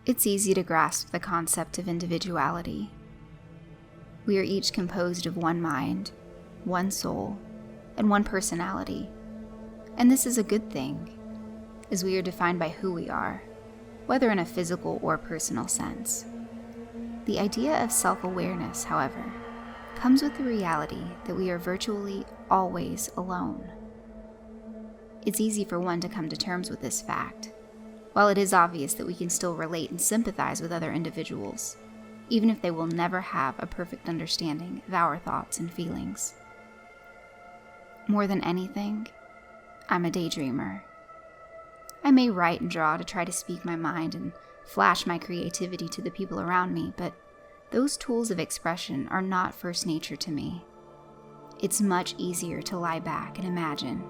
It's easy to grasp the concept of individuality. We are each composed of one mind, one soul, and one personality. And this is a good thing, as we are defined by who we are, whether in a physical or personal sense. The idea of self-awareness, however, comes with the reality that we are virtually always alone. It's easy for one to come to terms with this fact, while it is obvious that we can still relate and sympathize with other individuals, even if they will never have a perfect understanding of our thoughts and feelings. More than anything, I'm a daydreamer. I may write and draw to try to speak my mind and flash my creativity to the people around me, but those tools of expression are not first nature to me. It's much easier to lie back and imagine,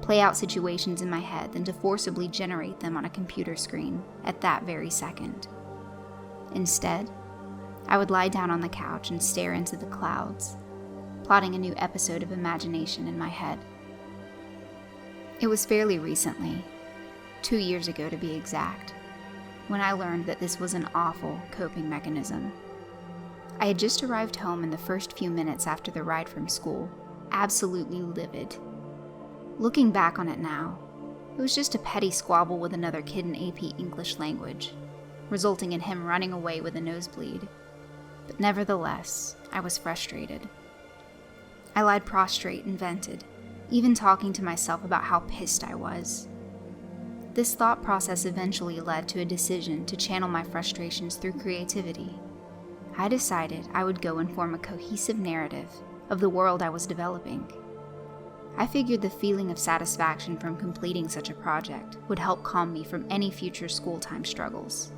play out situations in my head than to forcibly generate them on a computer screen at that very second. Instead, I would lie down on the couch and stare into the clouds, plotting a new episode of imagination in my head. It was fairly recently, 2 years ago to be exact, when I learned that this was an awful coping mechanism. I had just arrived home in the first few minutes after the ride from school, absolutely livid. Looking back on it now, it was just a petty squabble with another kid in AP English language, resulting in him running away with a nosebleed. But nevertheless, I was frustrated. I lied prostrate and vented, even talking to myself about how pissed I was. This thought process eventually led to a decision to channel my frustrations through creativity. I decided I would go and form a cohesive narrative of the world I was developing. I figured the feeling of satisfaction from completing such a project would help calm me from any future school-time struggles.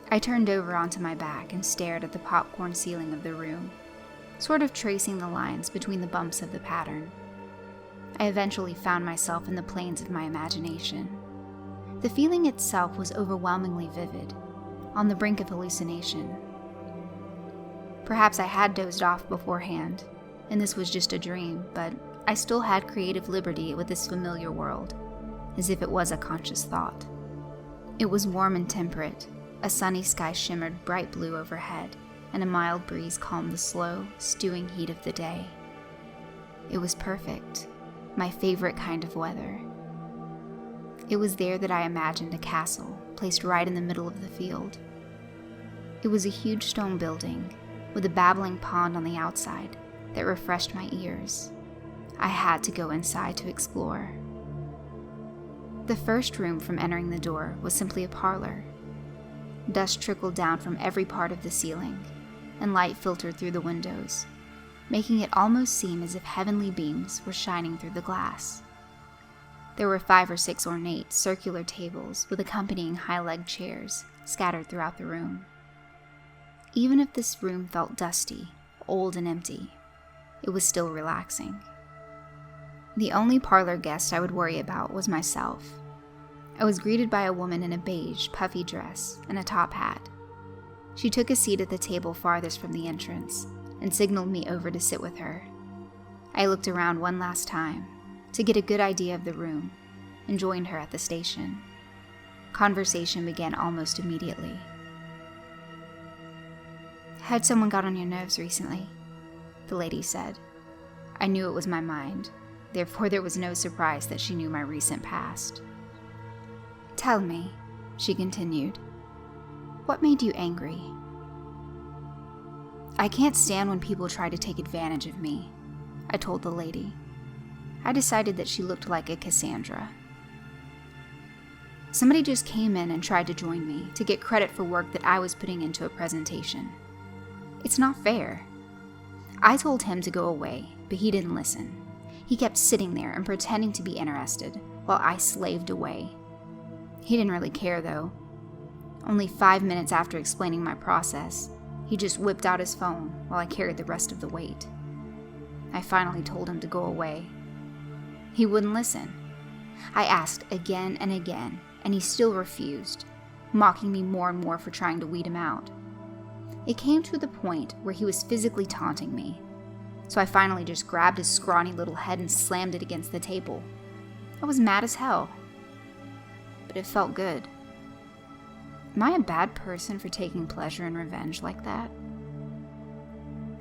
I turned over onto my back and stared at the popcorn ceiling of the room, sort of tracing the lines between the bumps of the pattern. I eventually found myself in the planes of my imagination. The feeling itself was overwhelmingly vivid, on the brink of hallucination. Perhaps I had dozed off beforehand, and this was just a dream, but I still had creative liberty with this familiar world, as if it was a conscious thought. It was warm and temperate. A sunny sky shimmered bright blue overhead, and a mild breeze calmed the slow, stewing heat of the day. It was perfect, my favorite kind of weather. It was there that I imagined a castle, placed right in the middle of the field. It was a huge stone building, with a babbling pond on the outside that refreshed my ears. I had to go inside to explore. The first room from entering the door was simply a parlor. Dust trickled down from every part of the ceiling, and light filtered through the windows, making it almost seem as if heavenly beams were shining through the glass. There were 5 or 6 ornate, circular tables with accompanying high-legged chairs scattered throughout the room. Even if this room felt dusty, old, and empty, it was still relaxing. The only parlor guest I would worry about was myself. I was greeted by a woman in a beige, puffy dress and a top hat. She took a seat at the table farthest from the entrance and signaled me over to sit with her. I looked around one last time to get a good idea of the room and joined her at the station. Conversation began almost immediately. "Heard someone got on your nerves recently," the lady said. I knew it was my mind. Therefore, there was no surprise that she knew my recent past. "Tell me," she continued, "what made you angry?" "I can't stand when people try to take advantage of me," I told the lady. I decided that she looked like a Cassandra. "Somebody just came in and tried to join me to get credit for work that I was putting into a presentation. It's not fair." I told him to go away, but he didn't listen. He kept sitting there and pretending to be interested while I slaved away. He didn't really care, though. Only 5 minutes after explaining my process, he just whipped out his phone while I carried the rest of the weight. I finally told him to go away. He wouldn't listen. I asked again and again, and he still refused, mocking me more and more for trying to weed him out. It came to the point where he was physically taunting me, so I finally just grabbed his scrawny little head and slammed it against the table. I was mad as hell, but it felt good. Am I a bad person for taking pleasure in revenge like that?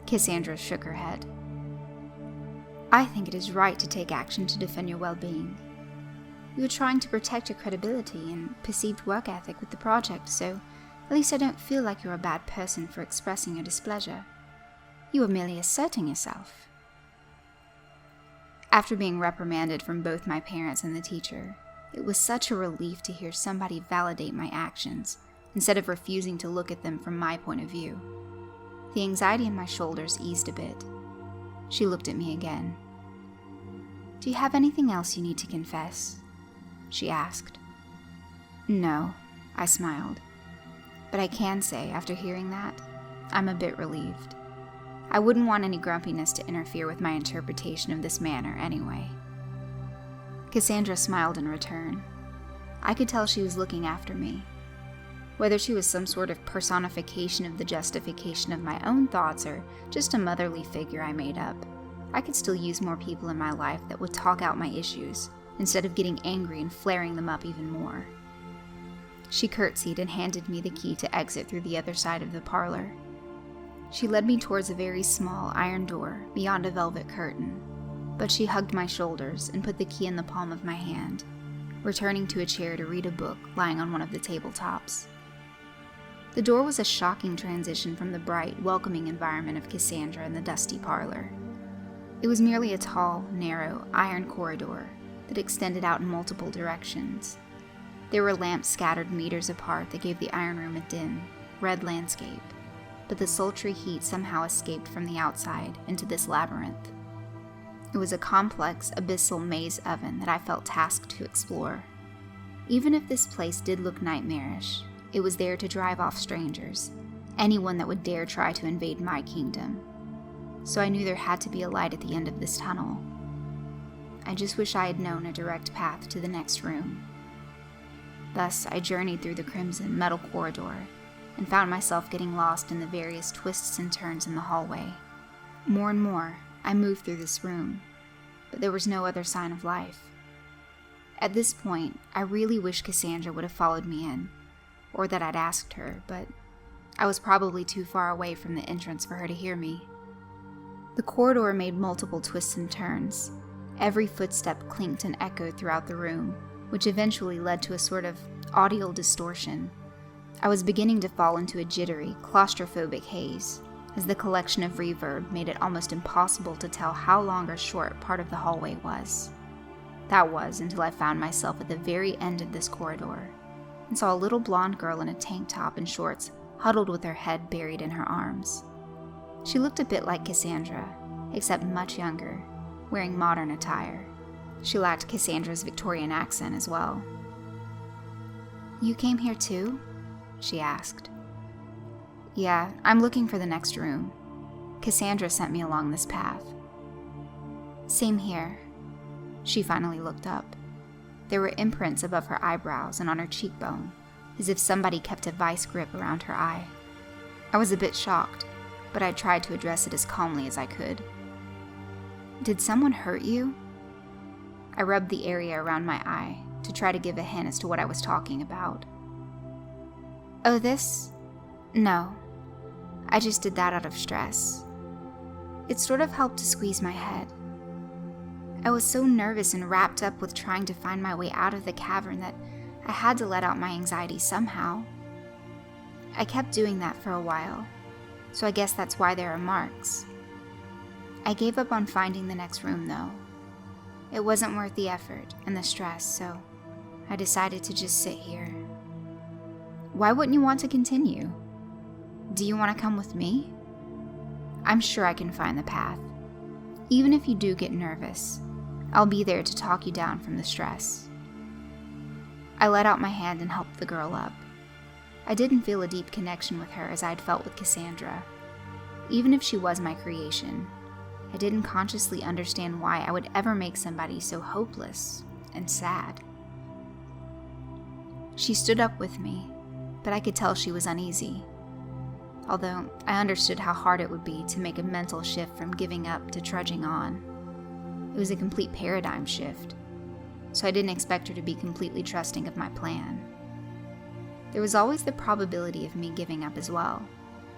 Cassandra shook her head. I think it is right to take action to defend your well-being. You were trying to protect your credibility and perceived work ethic with the project, so at least I don't feel like you're a bad person for expressing your displeasure. You were merely asserting yourself. After being reprimanded from both my parents and the teacher, it was such a relief to hear somebody validate my actions instead of refusing to look at them from my point of view. The anxiety in my shoulders eased a bit. She looked at me again. Do you have anything else you need to confess? She asked. No, I smiled. But I can say, after hearing that, I'm a bit relieved. I wouldn't want any grumpiness to interfere with my interpretation of this manner anyway. Cassandra smiled in return. I could tell she was looking after me. Whether she was some sort of personification of the justification of my own thoughts or just a motherly figure I made up, I could still use more people in my life that would talk out my issues instead of getting angry and flaring them up even more. She curtsied and handed me the key to exit through the other side of the parlor. She led me towards a very small iron door beyond a velvet curtain, but she hugged my shoulders and put the key in the palm of my hand, returning to a chair to read a book lying on one of the tabletops. The door was a shocking transition from the bright, welcoming environment of Cassandra in the dusty parlor. It was merely a tall, narrow, iron corridor that extended out in multiple directions. There were lamps scattered meters apart that gave the iron room a dim, red landscape, but the sultry heat somehow escaped from the outside into this labyrinth. It was a complex, abyssal maze oven that I felt tasked to explore. Even if this place did look nightmarish, it was there to drive off strangers, anyone that would dare try to invade my kingdom. So I knew there had to be a light at the end of this tunnel. I just wish I had known a direct path to the next room. Thus, I journeyed through the crimson metal corridor and found myself getting lost in the various twists and turns in the hallway. More and more, I moved through this room, but there was no other sign of life. At this point, I really wish Cassandra would have followed me in, or that I'd asked her, but I was probably too far away from the entrance for her to hear me. The corridor made multiple twists and turns. Every footstep clinked and echoed throughout the room, which eventually led to a sort of audial distortion. I was beginning to fall into a jittery, claustrophobic haze, as the collection of reverb made it almost impossible to tell how long or short part of the hallway was. That was until I found myself at the very end of this corridor, and saw a little blonde girl in a tank top and shorts, huddled with her head buried in her arms. She looked a bit like Cassandra, except much younger, wearing modern attire. She lacked Cassandra's Victorian accent as well. You came here too? She asked. Yeah, I'm looking for the next room. Cassandra sent me along this path. Same here. She finally looked up. There were imprints above her eyebrows and on her cheekbone, as if somebody kept a vice grip around her eye. I was a bit shocked, but I tried to address it as calmly as I could. Did someone hurt you? I rubbed the area around my eye to try to give a hint as to what I was talking about. Oh, this? No. I just did that out of stress. It sort of helped to squeeze my head. I was so nervous and wrapped up with trying to find my way out of the cavern that I had to let out my anxiety somehow. I kept doing that for a while, so I guess that's why there are marks. I gave up on finding the next room, though. It wasn't worth the effort and the stress, so I decided to just sit here. Why wouldn't you want to continue? Do you want to come with me? I'm sure I can find the path. Even if you do get nervous, I'll be there to talk you down from the stress. I let out my hand and helped the girl up. I didn't feel a deep connection with her as I'd felt with Cassandra. Even if she was my creation, I didn't consciously understand why I would ever make somebody so hopeless and sad. She stood up with me, but I could tell she was uneasy. Although I understood how hard it would be to make a mental shift from giving up to trudging on. It was a complete paradigm shift, so I didn't expect her to be completely trusting of my plan. there was always the probability of me giving up as well,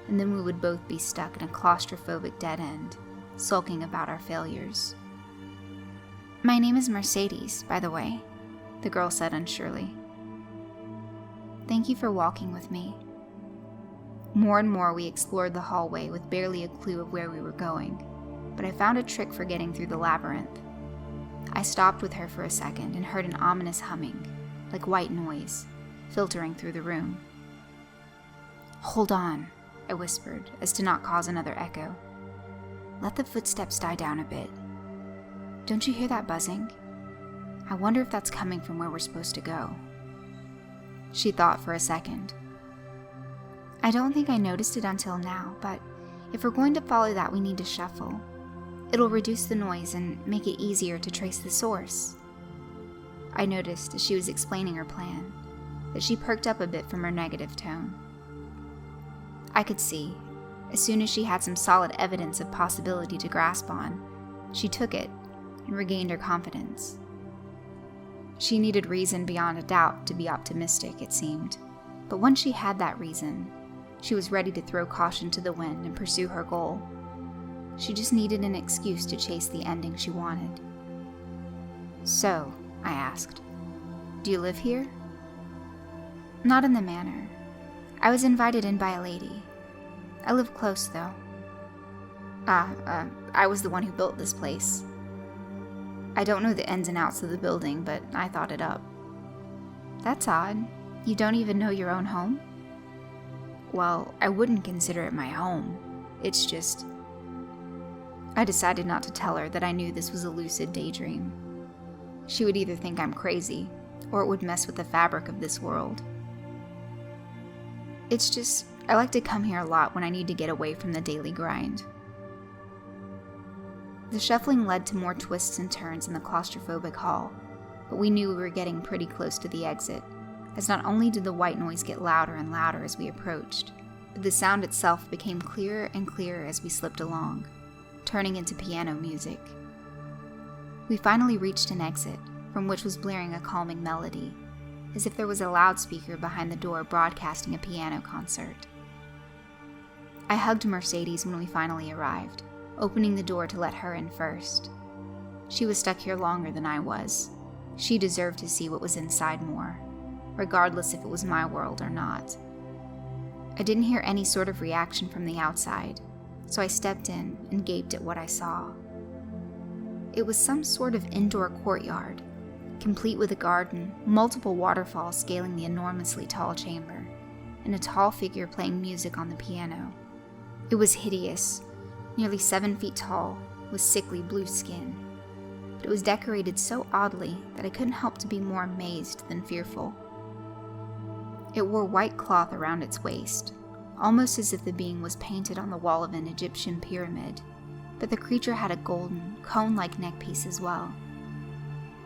and then we would both be stuck in a claustrophobic dead end, sulking about our failures. "My name is Mercedes, by the way," the girl said unsurely. "Thank you for walking with me." More and more we explored the hallway with barely a clue of where we were going, but I found a trick for getting through the labyrinth. I stopped with her for a second and heard an ominous humming, like white noise, filtering through the room. "Hold on," I whispered, as to not cause another echo. "Let the footsteps die down a bit. Don't you hear that buzzing? I wonder if that's coming from where we're supposed to go." She thought for a second. "I don't think I noticed it until now, but if we're going to follow that, we need to shuffle. It'll reduce the noise and make it easier to trace the source." I noticed as she was explaining her plan that she perked up a bit from her negative tone. I could see, as soon as she had some solid evidence of possibility to grasp on, she took it and regained her confidence. She needed reason beyond a doubt to be optimistic, it seemed, but once she had that reason, she was ready to throw caution to the wind and pursue her goal. She just needed an excuse to chase the ending she wanted. "So," I asked, "do you live here?" "Not in the manor. I was invited in by a lady. I live close, though." I was the one who built this place. I don't know the ins and outs of the building, but I thought it up." "That's odd. You don't even know your own home?" "Well, I wouldn't consider it my home. It's just..." I decided not to tell her that I knew this was a lucid daydream. She would either think I'm crazy, or it would mess with the fabric of this world. "It's just, I like to come here a lot when I need to get away from the daily grind." The shuffling led to more twists and turns in the claustrophobic hall, but we knew we were getting pretty close to the exit, as not only did the white noise get louder and louder as we approached, but the sound itself became clearer and clearer as we slipped along, turning into piano music. We finally reached an exit, from which was blaring a calming melody, as if there was a loudspeaker behind the door broadcasting a piano concert. I hugged Mercedes when we finally arrived, opening the door to let her in first. She was stuck here longer than I was. She deserved to see what was inside more, regardless if it was my world or not. I didn't hear any sort of reaction from the outside, so I stepped in and gaped at what I saw. It was some sort of indoor courtyard, complete with a garden, multiple waterfalls scaling the enormously tall chamber, and a tall figure playing music on the piano. It was hideous, nearly 7 feet tall, with sickly blue skin, but it was decorated so oddly that I couldn't help to be more amazed than fearful. It wore white cloth around its waist, almost as if the being was painted on the wall of an Egyptian pyramid, but the creature had a golden, cone-like neckpiece as well.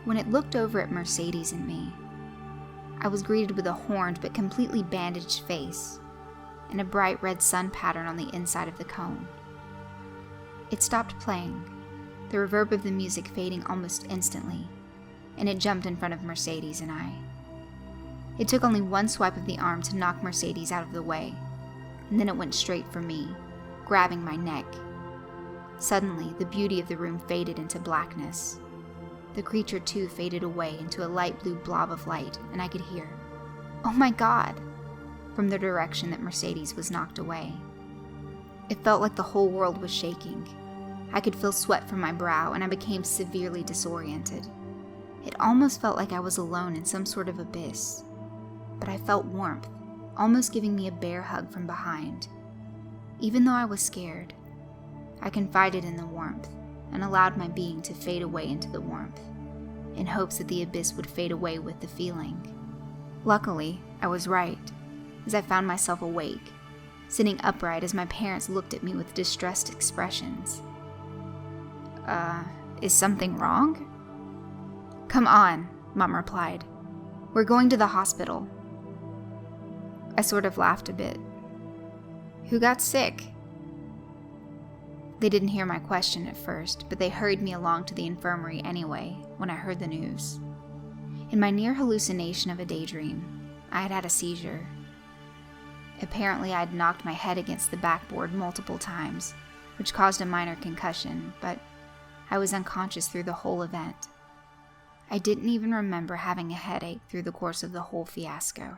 When it looked over at Mercedes and me, I was greeted with a horned but completely bandaged face and a bright red sun pattern on the inside of the cone. It stopped playing, the reverb of the music fading almost instantly, and it jumped in front of Mercedes and I. It took only one swipe of the arm to knock Mercedes out of the way, and then it went straight for me, grabbing my neck. Suddenly, the beauty of the room faded into blackness. The creature too faded away into a light blue blob of light, and I could hear, "Oh my God!" from the direction that Mercedes was knocked away. It felt like the whole world was shaking. I could feel sweat from my brow, and I became severely disoriented. It almost felt like I was alone in some sort of abyss, but I felt warmth, almost giving me a bear hug from behind. Even though I was scared, I confided in the warmth and allowed my being to fade away into the warmth, in hopes that the abyss would fade away with the feeling. Luckily, I was right, as I found myself awake, sitting upright as my parents looked at me with distressed expressions. Is something wrong?" "Come on," Mom replied. "We're going to the hospital." I sort of laughed a bit. "Who got sick?" They didn't hear my question at first, but they hurried me along to the infirmary anyway when I heard the news. In my near hallucination of a daydream, I had had a seizure, Apparently, I'd knocked my head against the backboard multiple times, which caused a minor concussion, but I was unconscious through the whole event. I didn't even remember having a headache through the course of the whole fiasco.